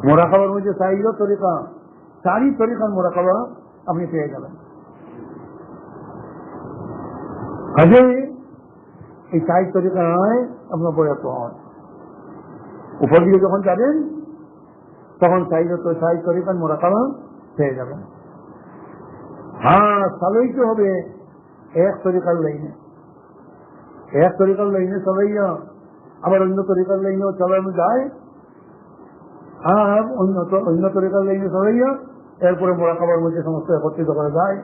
মোরাকাবার মধ্যে চাইরও তরিকা, চারই তরিকার মোরাকাবা আপনি পেয়ে যাবেন। কাজে এই চার তরিকায় আপনার বয়াত হয়। উপর দিকে যখন যাবেন তখন চাই তরিকার মোরাকাবা পেয়ে যাবেন। হ্যাঁ, চালাইতে হবে এক তরিকার লাইনে, এক তরিকার লাইনে চালাইয়া আবার অন্য তরিকার লাইনেও চালানো যায়, আর অন্য তরিকার লাইনে চালাইয়া এরপরে মোরাকাবার মধ্যে সমস্ত একত্রিত করা যায়।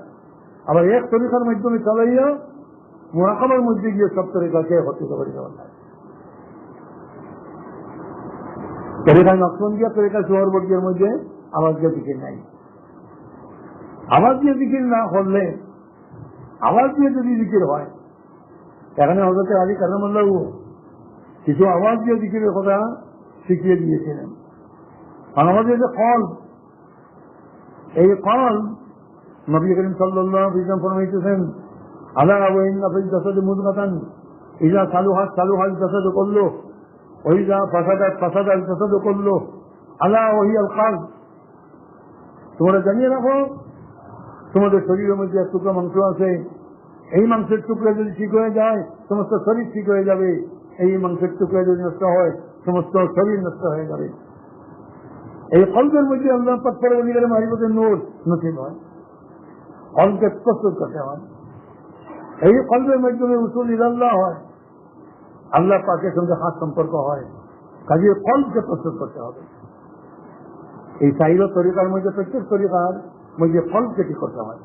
আবার এক তরিকার মাধ্যমে চালাইয়া মোরাকাবার মধ্যে গিয়ে সব তরিকাকে একত্রিত করে দেওয়া যায়। তরিকায় নকশবন্দিয়া, তরিকা সোহরবর্গের মধ্যে আওয়াজ দিয়ে জিকির নাই। আওয়াজ দিয়ে জিকির না করলে, আওয়াজ দিয়ে যদি জিকির হয়, এখানে হজরত আলী কারামুল্লাহ কিছু আওয়াজ দিয়ে জিকিরের কথা শিখিয়ে দিয়েছিলেন। আর আমাদের যে কল, এই কল নবী করিম সাল্লাল্লাহু আলাইহি ওয়াসাল্লাম ফরমাইতেছেন, আলা ওয়া ইন্না ফিল জাসাদি মুদগাতান ইযা সালুহাত সালুহাল জাসাদু কুল্লুহু ওয়া ইযা ফাসাদাত ফাসাদাল জাসাদু কুল্লুহু আলা ওয়া হিয়াল কলব। তোমরা জানিয়ে রাখো, তোমাদের শরীরের মধ্যে এক টুকরো মাংস আছে, এই মাংসের টুকরা যদি ঠিক হয়ে যায় সমস্ত শরীর ঠিক হয়ে যাবে, এই মাংসের টুকরা যদি নষ্ট হয় সমস্ত শরীর নষ্ট হয়ে যাবে। এই কলবের মধ্যে আল্লাহ পাক পরবর্তীকালে মারিফতের নূর নসিব হয়, কলকে প্রস্তুত করতে হয়। এই কলবের মাধ্যমে উসুল ইলাল্লাহ হয়, আল্লাহ পাকের সঙ্গে খাস সম্পর্ক হয়। কাজে কলকে প্রস্তুত করতে হবে। এই চাইরো তরিকার মধ্যে প্রত্যেক তরিকার মধ্যে কলকে ঠিক করতে হয়।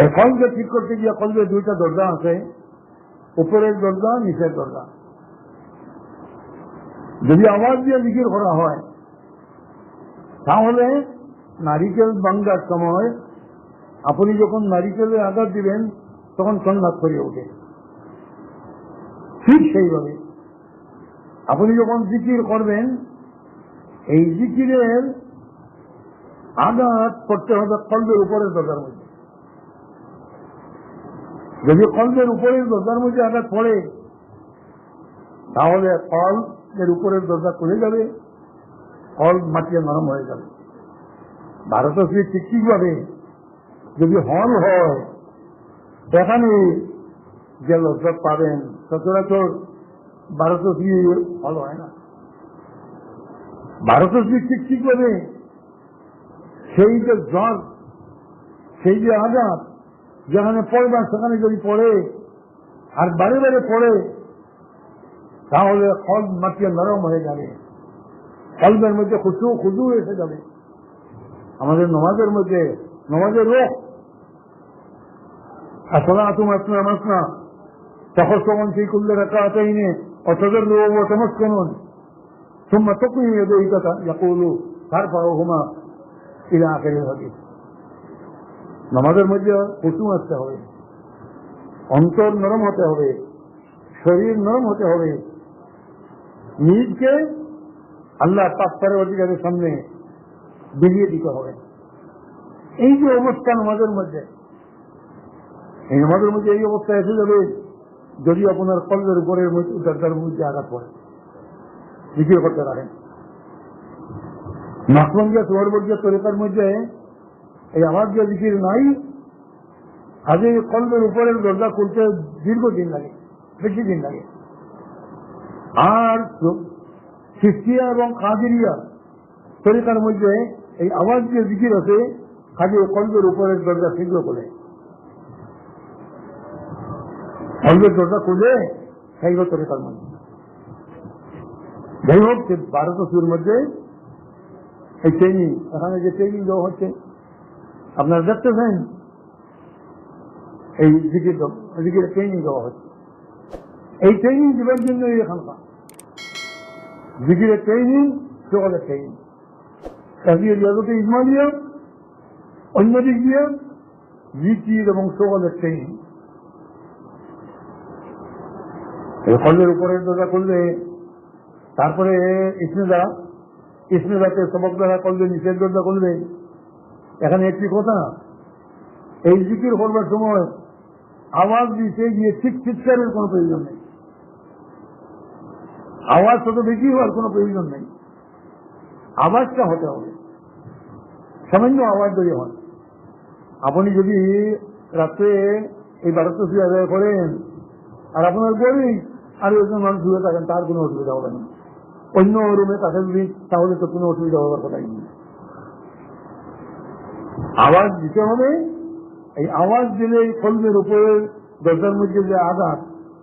এই কলকে ঠিক করতে গিয়ে কলবের দুইটা দরজা আছে, উপরের দরজা, নিচের দরজা। যদি আওয়াজ দিয়ে জিকির করা হয় তাহলে নারিকেল ভাঙ্গার সময় আপনি যখন নারিকেলে আঘাত দিবেন তখন সন্ন্যাস করে ওঠে। ঠিক সেইভাবে আপনি যখন জিকির করবেন, এই জিকিরের আঘাত করতে হবে কলবের উপরের দরজার মধ্যে। যদি কলবের উপরের দরজার মধ্যে আঘাত পড়ে তাহলে কলের উপরের দরজা খুলে যাবে, কল মাটিয়ে নরম হয়ে যাবে। ভারতের ঠিক ঠিকভাবে যদি হল হয় এখানে যে লজ্জত পাবেন, সচরাচর ভারতীয় হল হয় না। ভারতের ঠিক ঠিকভাবে সেই যে জ্বর, সেই যে আঘাত যেখানে পড়বার সেখানে যদি পড়ে আর বারে বারে পড়ে তাহলে কল মাটিয়ে নরম হয়ে যাবে, কলবের মধ্যে খুশু এসে যাবে। আমাদের নমাজের মধ্যে, নমাজের রোগ আসলাতু মাসনা মাসনা তখন সেই কুল্লে রাকাতাইনে অতদররু ওয়া তামাক্কুনুন সুম্মা তাকবিরু ইয়াদাইকা ইয়াকুলু ফারফাউহুমা ইলা আখিরিল হাদিস। নামাজের মধ্যে খুশু আসতে হবে, অন্তর নরম হতে হবে, শরীর নরম হতে হবে, নিজকে আল্লাহ পাক পরবর্তীকালের সামনে বিলিয়ে দিতে হবে। এই যে অবস্থা নামাজের মধ্যে, এই নামাজের মধ্যে এই অবস্থা এসে যাবে যদি আপনার কলবের উপরের দরজার মধ্যে আঘাত পড়ে, জিকির করতে পারেন। নকশবন্দিয়া সোহরবর্গীয় তরিকার মধ্যে এই আওয়াজ দিয়ে জিকির নাই। আগে কলবের উপরের দরজা খুলতে দীর্ঘদিন লাগে, বেশি দিন লাগে। আর চিশতিয়া এবং কাদেরিয়া তরিকার মধ্যে এই আওয়াজ দিয়ে জিকির আছে, আগে কলবের উপরের দরজা শীঘ্র খোলে, কলবের দরজা খুলে সেই তরিকার মধ্যে। যাই হোক, ভারতের মধ্যে এই ট্রেনিং, এখানে যে ট্রেনিং দেওয়া হচ্ছে আপনারা দেখতেছেন, এই জিকির ট্রেনিং দেওয়া হচ্ছে। এই ট্রেনিং দেওয়ার জন্য এখানকার জিকিরের ট্রেনিং, সকলের ট্রেনিং, একদিকে রিয়াজতে ইসমাইলিয়া, অন্যদিক দিয়ে জিকির এবং সকলের ট্রেনিং। কলের উপরের দরজা করলে তারপরে ইসমেদাতে সবক দ্বারা করলে নিচের দরজা করলে। এখানে একটি কথা, এই জিকির করবার সময় আওয়াজ দিতে গিয়ে চিৎকারের কোনো প্রয়োজন নেই, আওয়াজ তত বেশি হওয়ার কোনো প্রয়োজন নেই। আওয়াজটা হতে হবে, সামান্য আওয়াজ যদি হয়। আপনি যদি রাত্রে এই 12 তসবিহ আদায় করেন আর আপনার গরিব আর ওইজন মানুষ শুয়ে থাকেন, তার কোনো অসুবিধা হবে না। অন্য রুমে তাকে যদি, তাহলে তো কোনো অসুবিধা হওয়ার কথাই নেই। আওয়াজ দিতে হবে। এই আওয়াজ দিলে এই কলমের উপরে দরজার মধ্যে যে আঘাত,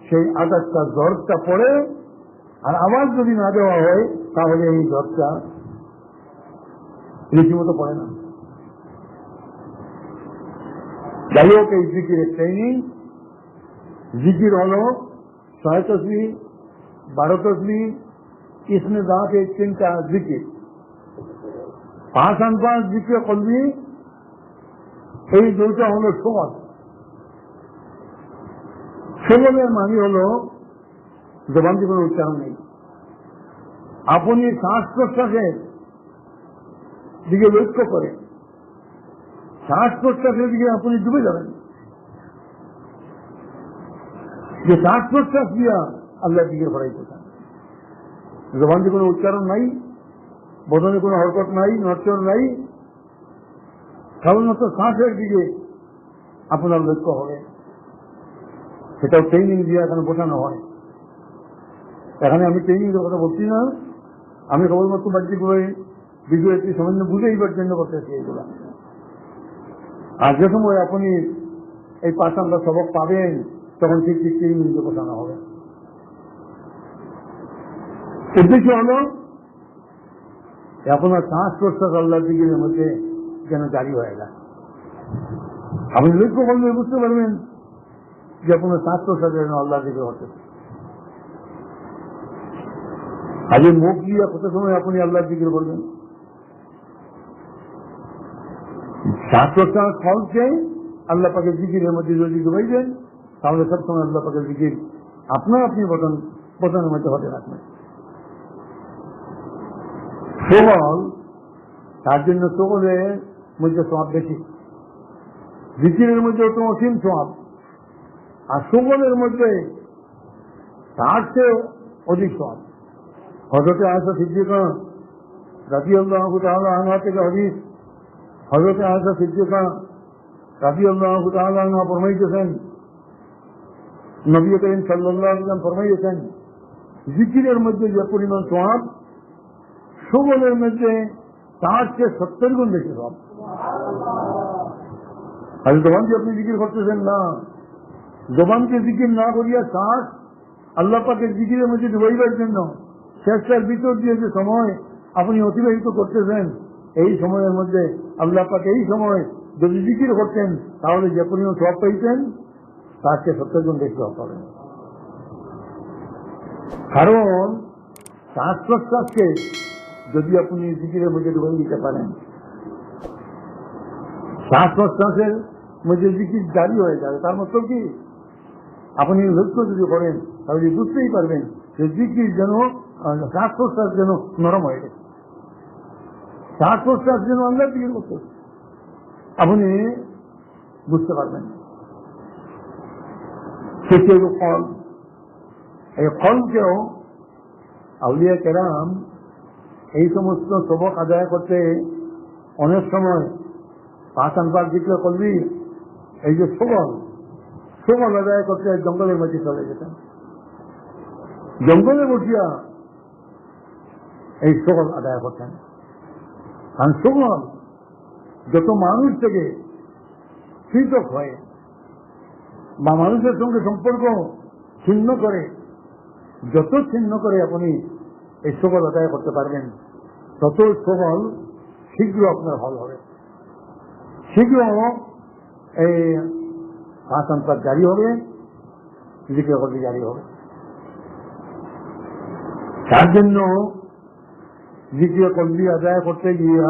সেই আঘাতটা জ্বরটা পড়ে। আর আওয়াজ যদি না দেওয়া হয় তাহলে এই জ্বরটা রীতিমতো পড়ে না। যাই হোক, এই জিকির একটাই নেই। জিকির হলো 6 তসবিহ, 12 তসবিহ, इसमें दांत एक 3টা জিকির, 5 अनपास জিকির কলবি। এই দুইটা হলো সমাজ। সমাজের মানে হলো জবান দিয়ে কোনো উচ্চারণ নেই। আপনি শ্বাস প্রশ্বাসের দিকে লক্ষ্য করে শ্বাস প্রশ্বাসের দিকে আপনি ডুবে যাবেন, যে শ্বাস প্রশ্বাস দিয়া আল্লাহর দিকে ফরাইতে চান। জবান দিয়ে কোনো উচ্চারণ নাই, বদনে কোনো হরকত নাই, নড়চড় নাই, কেবলমাত্র শ্বাসের দিকে আপনার লক্ষ্য হবে। সেটাও ট্রেনিং দিয়ে এখানে বোঝানো হয়। এখানে আমি ট্রেনিং এর কথা বলছি না, আমি কেবলমাত্র বাহ্যিক বিষয়টি সামান্য বুঝেইবার জন্য করতেছি এইগুলা। আর যে সময় আপনি এই 5 নাম্বার সবক পাবেন, তখন ঠিক ঠিক ট্রেনিং দিয়ে বোঝানো হবে। উদ্দেশ্য হলো আপনার শ্বাস প্রশ্বাস আল্লাহর দিকের মধ্যে যেন জারি হয়ে যায়। আপনি লক্ষ্য করলে বুঝতে পারবেন যে আপনার শ্বাস প্রশ্বাস যেন আল্লাহর দিকে হচ্ছে। আগে মুখ দিয়ে কত সময় আপনি আল্লাহর দিকে বলবেন? শ্বাস প্রশ্বাস ফলকে আল্লাহ পাকের জিকিরের মধ্যে যদি ডুবাইবেন, তাহলে সবসময় আল্লাহ পাকের জিকির আপনার আপনি বচনের মধ্যে হতে রাখবেন। সবল, তার জন্য সবলের মধ্যে সওয়াব বেশি, জিকিরের মধ্যে তো অসীম সওয়াব। আর সবলের মধ্যে তার চেয়ে অধিক সওয়াব। হযরত আয়েশা সিদ্দিকা রাদিয়াল্লাহু তাআলা আনহা থেকে হাদিস, হযরত আয়েশা সিদ্দিকা রাদিয়াল্লাহু তাআলা আনহা ফরমাইতেছেন, নবী করিম সাল্লাল্লাহু আলাইহি ওয়াসাল্লাম ফরমাইতেছেন, জিকিরের মধ্যে যে পরিমাণ সওয়াব, সবলের মধ্যে তার চেয়ে 70 গুণ বেশি সওয়াব। আর জবানকে আপনি জিকির করতেছেন না, জবানকে জিকির না করিয়া শ্বাস আল্লাহ পাকের জিকিরের মধ্যে ডুবাইবার জন্য শেষটার ভিতর দিয়ে যে সময় আপনি অতিবাহিত করতেছেন, এই সময়ের মধ্যে আল্লাহ পাক এই সময় যদি জিকির করতেন, তাহলে যে পরিমাণ সওয়াব পাইতেন তার চেয়ে 70 গুণ বেশি সওয়াব পাবেন। কারণ শ্বাস প্রশ্বাসকে যদি আপনি জিকিরের মধ্যে ডুবাই দিতে পারেন, শ্বাস প্রশ্বাসের মধ্যে জিকির জারি হয়ে যাবে। তার মতলব কি, আপনি লক্ষ্য যদি করেন তাহলে বুঝতেই পারবেন যে জিকির যেন, শ্বাস প্রশ্বাস যেন নরম হয়ে গেছে, শ্বাস প্রশ্বাস যেন আল্লাহর দিকে করতে, আপনি বুঝতে পারবেন। সেটি হল ফল। এই ফলকেও আউলিয়া কেরাম এই সমস্ত সবক আদায় করতে অনেক সময় 5 আনপাক জিকির করবি, এই যে সবল আদায় করতে জঙ্গলের মধ্যে চলে যেতেন, জঙ্গলে বসিয়া এই সবল আদায় করতেন। কারণ সবল যত মানুষ থেকে পৃথক হয় বা মানুষের সঙ্গে সম্পর্ক ছিন্ন করে, যত ছিন্ন করে আপনি এই সবল আদায় করতে পারবেন, তত সবল শীঘ্র আপনার হল হবে, শীঘ্র এই 5 আনপাক জারি হবে, জিকির করতে জারি হবে। তার জন্য জিকির কলবি আদায় করতে গিয়া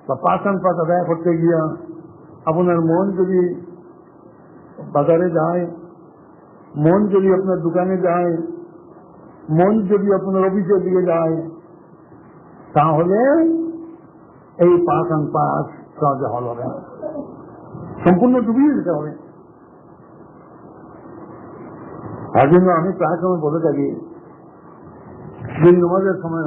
বা 5 আনপাক আদায় করতে গিয়া আপনার মন যদি বাজারে যায়, মন যদি আপনার দোকানে যায়, মন যদি আপনার অফিসের দিকে যায়, তাহলে এই 5 আনপাক সহজে হল হবে না, সম্পূর্ণ ডুবিয়ে দিতে হবে। তার জন্য আমি প্রায় সময় বলে থাকি, দিন নামাজের সময়